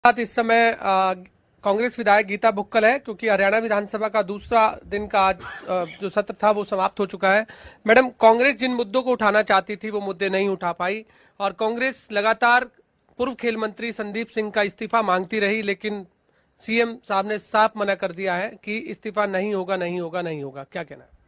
साथ इस समय कांग्रेस विधायक गीता बुक्कल है, क्योंकि हरियाणा विधानसभा का दूसरा दिन का आज जो सत्र था वो समाप्त हो चुका है। मैडम, कांग्रेस जिन मुद्दों को उठाना चाहती थी वो मुद्दे नहीं उठा पाई और कांग्रेस लगातार पूर्व खेल मंत्री संदीप सिंह का इस्तीफा मांगती रही, लेकिन सीएम साहब ने साफ मना कर दिया है कि इस्तीफा नहीं होगा, नहीं होगा, नहीं होगा। क्या कहना है?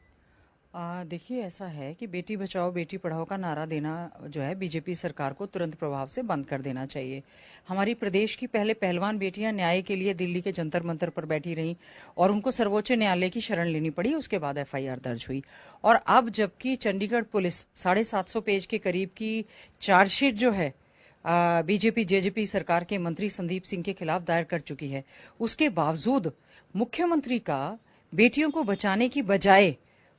देखिए, ऐसा है कि बेटी बचाओ बेटी पढ़ाओ का नारा देना जो है बीजेपी सरकार को तुरंत प्रभाव से बंद कर देना चाहिए। हमारी प्रदेश की पहले पहलवान बेटियां न्याय के लिए दिल्ली के जंतर मंतर पर बैठी रहीं और उनको सर्वोच्च न्यायालय की शरण लेनी पड़ी। उसके बाद एफआईआर दर्ज हुई और अब जबकि चंडीगढ़ पुलिस 750 पेज के करीब की चार्जशीट जो है बीजेपी जेजेपी सरकार के मंत्री संदीप सिंह के खिलाफ दायर कर चुकी है, उसके बावजूद मुख्यमंत्री का बेटियों को बचाने की बजाय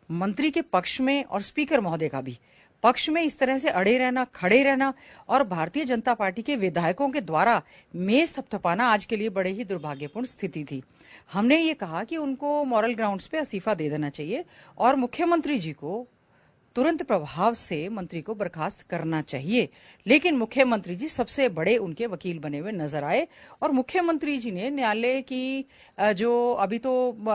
मंत्री के पक्ष में और स्पीकर महोदय का भी पक्ष में इस तरह से अड़े रहना, खड़े रहना और भारतीय जनता पार्टी के विधायकों के द्वारा मेज थपथपाना आज के लिए बड़े ही दुर्भाग्यपूर्ण स्थिति थी। हमने ये कहा कि उनको मॉरल ग्राउंड्स पे इस्तीफा दे देना चाहिए और मुख्यमंत्री जी को तुरंत प्रभाव से मंत्री को बर्खास्त करना चाहिए। लेकिन मुख्यमंत्री जी सबसे बड़े उनके वकील बने हुए नजर आए और मुख्यमंत्री जी ने न्यायालय की जो अभी तो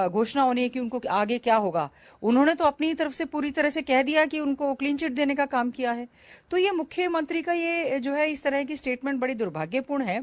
घोषणा होनी है कि उनको आगे क्या होगा, उन्होंने तो अपनी तरफ से पूरी तरह से कह दिया कि उनको क्लीन चिट देने का काम किया है। तो ये मुख्यमंत्री का ये जो है इस तरह की स्टेटमेंट बड़ी दुर्भाग्यपूर्ण है।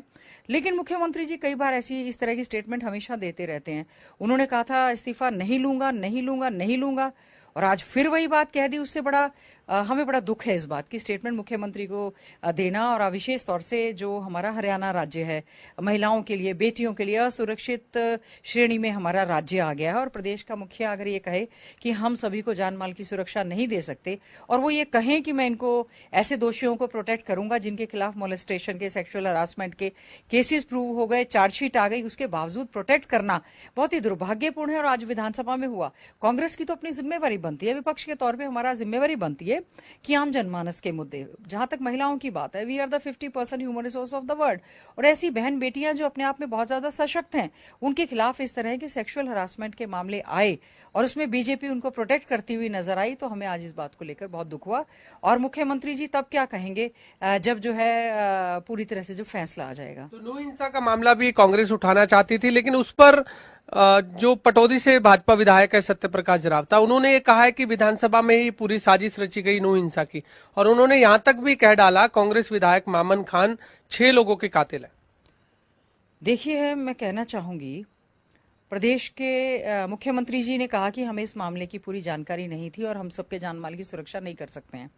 लेकिन मुख्यमंत्री जी कई बार ऐसी इस तरह की स्टेटमेंट हमेशा देते रहते हैं। उन्होंने कहा था इस्तीफा नहीं लूंगा, नहीं लूंगा, नहीं लूंगा और आज फिर वही बात कह दी। उससे बड़ा हमें बड़ा दुख है इस बात की स्टेटमेंट मुख्यमंत्री को देना और विशेष तौर से जो हमारा हरियाणा राज्य है, महिलाओं के लिए, बेटियों के लिए असुरक्षित श्रेणी में हमारा राज्य आ गया है और प्रदेश का मुखिया अगर ये कहे कि हम सभी को जान माल की सुरक्षा नहीं दे सकते और वो ये कहें कि मैं इनको ऐसे दोषियों को प्रोटेक्ट करूंगा जिनके खिलाफ मोलेस्टेशन के, सेक्सुअल हरासमेंट के केसेस प्रूव हो गए, चार्जशीट आ गई, उसके बावजूद प्रोटेक्ट करना बहुत ही दुर्भाग्यपूर्ण है। और आज विधानसभा में हुआ, कांग्रेस की तो अपनी जिम्मेवारी बनती है, विपक्ष के तौर पर हमारा जिम्मेवारी बनती है कि आम जनमानस के मुद्दे, जहां तक महिलाओं की बात है, we are the 50% human resource of the world और ऐसी बहन बेटियां जो अपने आप में बहुत ज्यादा सशक्त हैं, उनके खिलाफ इस तरह के सेक्सुअल हरासमेंट के मामले आए और उसमें बीजेपी उनको प्रोटेक्ट करती हुई नजर आई, तो हमें आज इस बात को लेकर बहुत दुख हुआ। और मुख्यमंत्री जी तब क्या कहेंगे जब जो है पूरी तरह से जो फैसला आ जाएगा। तो नो हिंसा का मामला भी कांग्रेस उठाना चाहती थी, लेकिन उस पर जो पटौदी से भाजपा विधायक है सत्य प्रकाश जरावता, उन्होंने ये कहा है कि विधानसभा में ही पूरी साजिश रची गई नो हिंसा की, और उन्होंने यहां तक भी कह डाला कांग्रेस विधायक मामन खान 6 लोगों के कातिल है। देखिए, मैं कहना चाहूंगी, प्रदेश के मुख्यमंत्री जी ने कहा कि हमें इस मामले की पूरी जानकारी नहीं थी और हम सबके जान माल की सुरक्षा नहीं कर सकते हैं।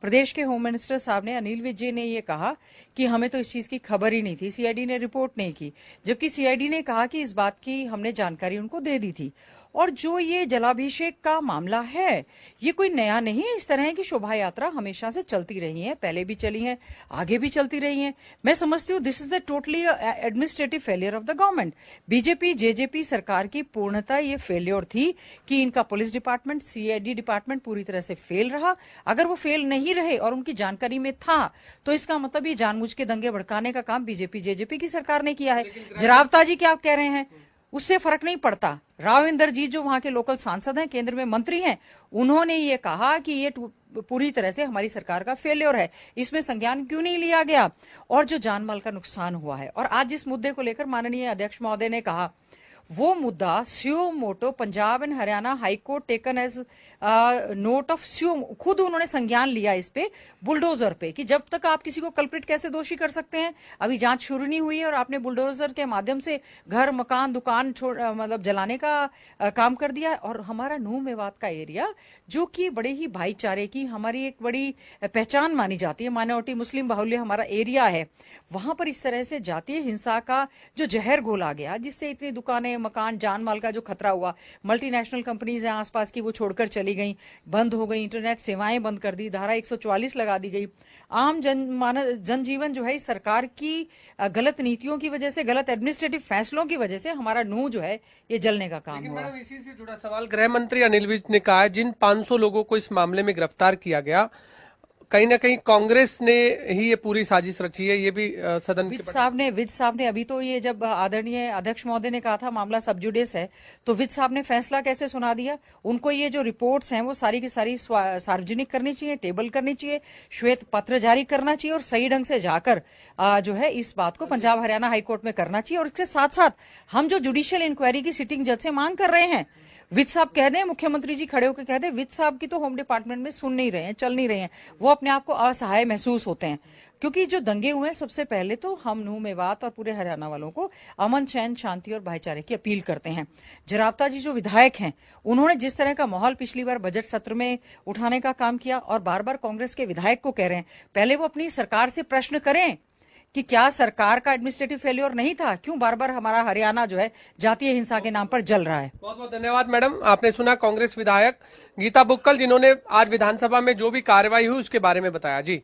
प्रदेश के होम मिनिस्टर साहब ने, अनिल विज ने ये कहा कि हमें तो इस चीज की खबर ही नहीं थी, सीआईडी ने रिपोर्ट नहीं की, जबकि सीआईडी ने कहा कि इस बात की हमने जानकारी उनको दे दी थी। और जो ये जलाभिषेक का मामला है, ये कोई नया नहीं है। इस तरह की शोभा यात्रा हमेशा से चलती रही है, पहले भी चली है, आगे भी चलती रही है। मैं समझती हूँ this is the totally administrative failure of the government. BJP JJP सरकार की पूर्णतः ये फेलियर थी कि इनका पुलिस डिपार्टमेंट, सीआईडी डिपार्टमेंट पूरी तरह से फेल रहा। अगर वो फेल नहीं रहे और उनकी जानकारी में था, तो इसका मतलब ये जानबूझ के दंगे भड़काने का काम बीजेपी जेजेपी की सरकार ने किया है। जरावता जी क्या कह रहे हैं, उससे फर्क नहीं पड़ता। राव इंदरजीत जो वहां के लोकल सांसद हैं, केंद्र में मंत्री हैं, उन्होंने ये कहा कि ये पूरी तरह से हमारी सरकार का फेलियर है, इसमें संज्ञान क्यों नहीं लिया गया और जो जानमाल का नुकसान हुआ है। और आज जिस मुद्दे को लेकर माननीय अध्यक्ष महोदय ने कहा, वो मुद्दा suo motu Punjab and Haryana high court taken as note of suo, खुद उन्होंने संज्ञान लिया इस पे, बुलडोजर पे, कि जब तक आप किसी को कल्प्रिट कैसे दोषी कर सकते हैं, अभी जांच शुरू नहीं हुई है और आपने बुलडोजर के माध्यम से घर, मकान, दुकान मतलब जलाने का काम कर दिया है। और हमारा नूह मेवात का एरिया जो कि बड़े ही भाईचारे की हमारी एक बड़ी पहचान मानी जाती है, माइनॉरिटी मुस्लिम बाहुल्य हमारा एरिया है, वहां पर इस तरह से जातीय हिंसा का जो जहर घोला गया, जिससे इतनी दुकानें, मकान, जान माल का जो खतरा हुआ, मल्टीनेशनल कंपनीज हैं आसपास की वो छोड़कर चली गई, बंद हो गई, इंटरनेट सेवाएं बंद कर दी, धारा 144 लगा दी गई। आम जनजीवन जो है इस सरकार की गलत नीतियों की वजह से, गलत एडमिनिस्ट्रेटिव फैसलों की वजह से हमारा नूह जो है ये जलने का काम हुआ। मैडम, इसी से जुड़ा सवाल, गृह मंत्री अनिल विज ने कहा है जिन 500 लोगों को इस मामले में गिरफ्तार किया गया, कहीं ना कहीं कांग्रेस ने ही ये पूरी साजिश रची है, ये भी सदन विज के साहब ने अभी तो ये जब आदरणीय अध्यक्ष महोदय ने कहा था मामला सब जुडिस है, तो विज साहब ने फैसला कैसे सुना दिया? उनको ये जो रिपोर्ट्स हैं वो सारी की सारी सार्वजनिक करनी चाहिए, टेबल करनी चाहिए, श्वेत पत्र जारी करना चाहिए और सही ढंग से जाकर जो है इस बात को पंजाब हरियाणा हाईकोर्ट में करना चाहिए। और इसके साथ साथ हम जो जुडिशियल इंक्वायरी की सिटिंग जज से मांग कर रहे हैं, विज साहब कह दें, मुख्यमंत्री जी खड़े होकर कह दें, विज साहब की तो होम डिपार्टमेंट में सुन नहीं रहे हैं, चल नहीं रहे हैं, वो अपने आप को असहाय महसूस होते हैं। क्योंकि जो दंगे हुए हैं, सबसे पहले तो हम नूह मेवात और पूरे हरियाणा वालों को अमन चैन शांति और भाईचारे की अपील करते हैं। जरावता जी जो विधायक हैं, उन्होंने जिस तरह का माहौल पिछली बार बजट सत्र में उठाने का काम किया और बार बार कांग्रेस के विधायक को कह रहे हैं, पहले वो अपनी सरकार से प्रश्न करें कि क्या सरकार का एडमिनिस्ट्रेटिव फेल्योर नहीं था, क्यों बार बार हमारा हरियाणा जो है जातीय हिंसा के नाम पर जल रहा है। बहुत बहुत धन्यवाद मैडम। आपने सुना कांग्रेस विधायक गीता बुक्कल, जिन्होंने आज विधानसभा में जो भी कार्रवाई हुई उसके बारे में बताया। जी।